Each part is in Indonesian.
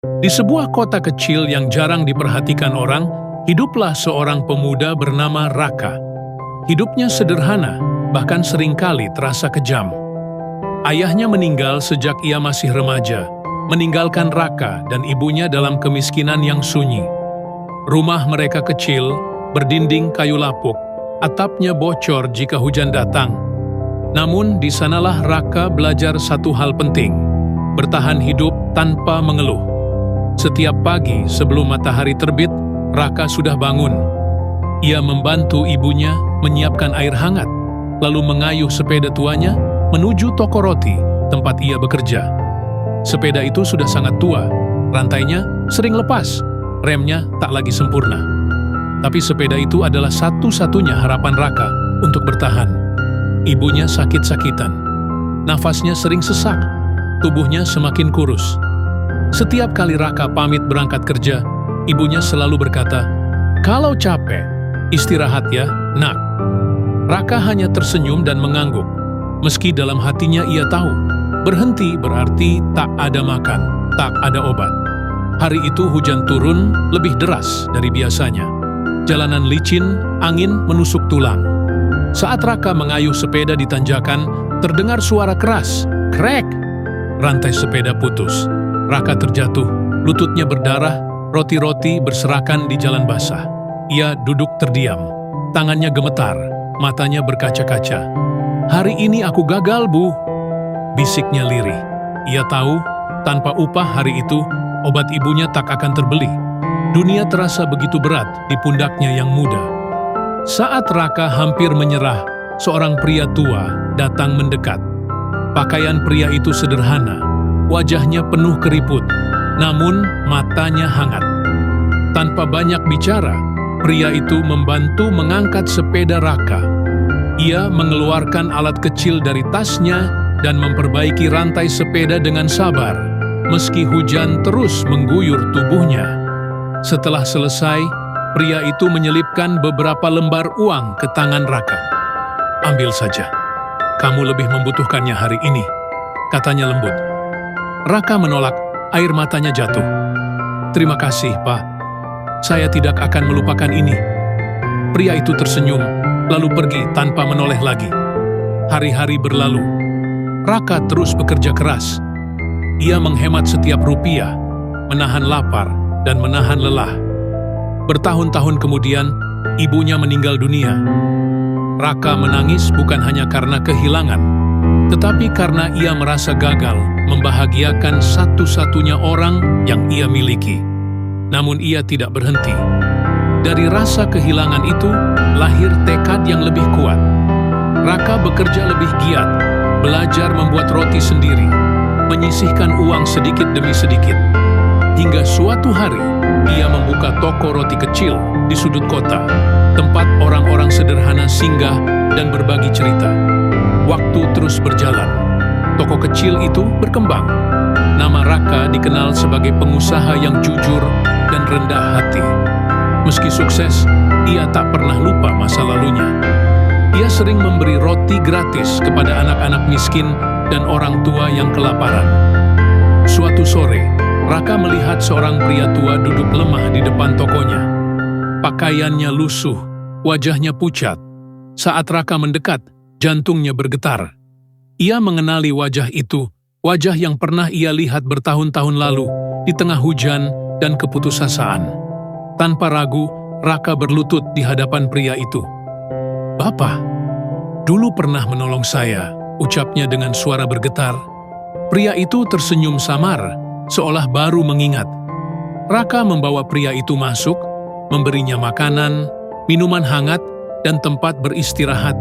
Di sebuah kota kecil yang jarang diperhatikan orang, hiduplah seorang pemuda bernama Raka. Hidupnya sederhana, bahkan seringkali terasa kejam. Ayahnya meninggal sejak ia masih remaja, meninggalkan Raka dan ibunya dalam kemiskinan yang sunyi. Rumah mereka kecil, berdinding kayu lapuk, atapnya bocor jika hujan datang. Namun di sanalah Raka belajar satu hal penting, bertahan hidup tanpa mengeluh. Setiap pagi sebelum matahari terbit, Raka sudah bangun. Ia membantu ibunya menyiapkan air hangat, lalu mengayuh sepeda tuanya menuju toko roti tempat ia bekerja. Sepeda itu sudah sangat tua, rantainya sering lepas, remnya tak lagi sempurna. Tapi sepeda itu adalah satu-satunya harapan Raka untuk bertahan. Ibunya sakit-sakitan, nafasnya sering sesak, tubuhnya semakin kurus. Setiap kali Raka pamit berangkat kerja, ibunya selalu berkata, "Kalau capek, istirahat ya, nak." Raka hanya tersenyum dan mengangguk, meski dalam hatinya ia tahu, berhenti berarti tak ada makan, tak ada obat. Hari itu hujan turun lebih deras dari biasanya. Jalanan licin, angin menusuk tulang. Saat Raka mengayuh sepeda di tanjakan, terdengar suara keras, krek. Rantai sepeda putus. Raka terjatuh, lututnya berdarah, roti-roti berserakan di jalan basah. Ia duduk terdiam, tangannya gemetar, matanya berkaca-kaca. "Hari ini aku gagal, Bu," bisiknya lirih. Ia tahu, tanpa upah hari itu, obat ibunya tak akan terbeli. Dunia terasa begitu berat di pundaknya yang muda. Saat Raka hampir menyerah, seorang pria tua datang mendekat. Pakaian pria itu sederhana, wajahnya penuh keriput, namun matanya hangat. Tanpa banyak bicara, pria itu membantu mengangkat sepeda Raka. Ia mengeluarkan alat kecil dari tasnya dan memperbaiki rantai sepeda dengan sabar, meski hujan terus mengguyur tubuhnya. Setelah selesai, pria itu menyelipkan beberapa lembar uang ke tangan Raka. "Ambil saja, kamu lebih membutuhkannya hari ini," katanya lembut. Raka menolak, air matanya jatuh. "Terima kasih, Pak. Saya tidak akan melupakan ini." Pria itu tersenyum, lalu pergi tanpa menoleh lagi. Hari-hari berlalu. Raka terus bekerja keras. Ia menghemat setiap rupiah, menahan lapar, dan menahan lelah. Bertahun-tahun kemudian, ibunya meninggal dunia. Raka menangis bukan hanya karena kehilangan, tetapi karena ia merasa gagal membahagiakan satu-satunya orang yang ia miliki. Namun ia tidak berhenti. Dari rasa kehilangan itu, lahir tekad yang lebih kuat. Raka bekerja lebih giat, belajar membuat roti sendiri, menyisihkan uang sedikit demi sedikit. Hingga suatu hari, ia membuka toko roti kecil di sudut kota, tempat orang-orang sederhana singgah dan berbagi cerita. Waktu terus berjalan. Toko kecil itu berkembang. Nama Raka dikenal sebagai pengusaha yang jujur dan rendah hati. Meski sukses, ia tak pernah lupa masa lalunya. Ia sering memberi roti gratis kepada anak-anak miskin dan orang tua yang kelaparan. Suatu sore, Raka melihat seorang pria tua duduk lemah di depan tokonya. Pakaiannya lusuh, wajahnya pucat. Saat Raka mendekat, jantungnya bergetar. Ia mengenali wajah itu, wajah yang pernah ia lihat bertahun-tahun lalu, di tengah hujan dan keputusasaan. Tanpa ragu, Raka berlutut di hadapan pria itu. "Bapak, dulu pernah menolong saya," ucapnya dengan suara bergetar. Pria itu tersenyum samar, seolah baru mengingat. Raka membawa pria itu masuk, memberinya makanan, minuman hangat, dan tempat beristirahat.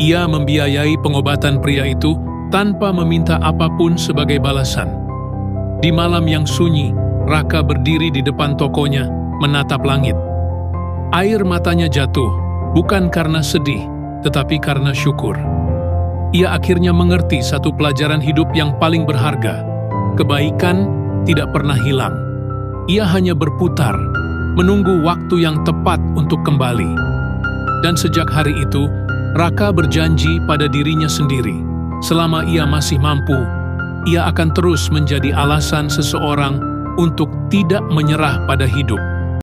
Ia membiayai pengobatan pria itu tanpa meminta apapun sebagai balasan. Di malam yang sunyi, Raka berdiri di depan tokonya, menatap langit. Air matanya jatuh, bukan karena sedih, tetapi karena syukur. Ia akhirnya mengerti satu pelajaran hidup yang paling berharga. Kebaikan tidak pernah hilang. Ia hanya berputar, menunggu waktu yang tepat untuk kembali. Dan sejak hari itu, Raka berjanji pada dirinya sendiri, selama ia masih mampu, ia akan terus menjadi alasan seseorang untuk tidak menyerah pada hidup.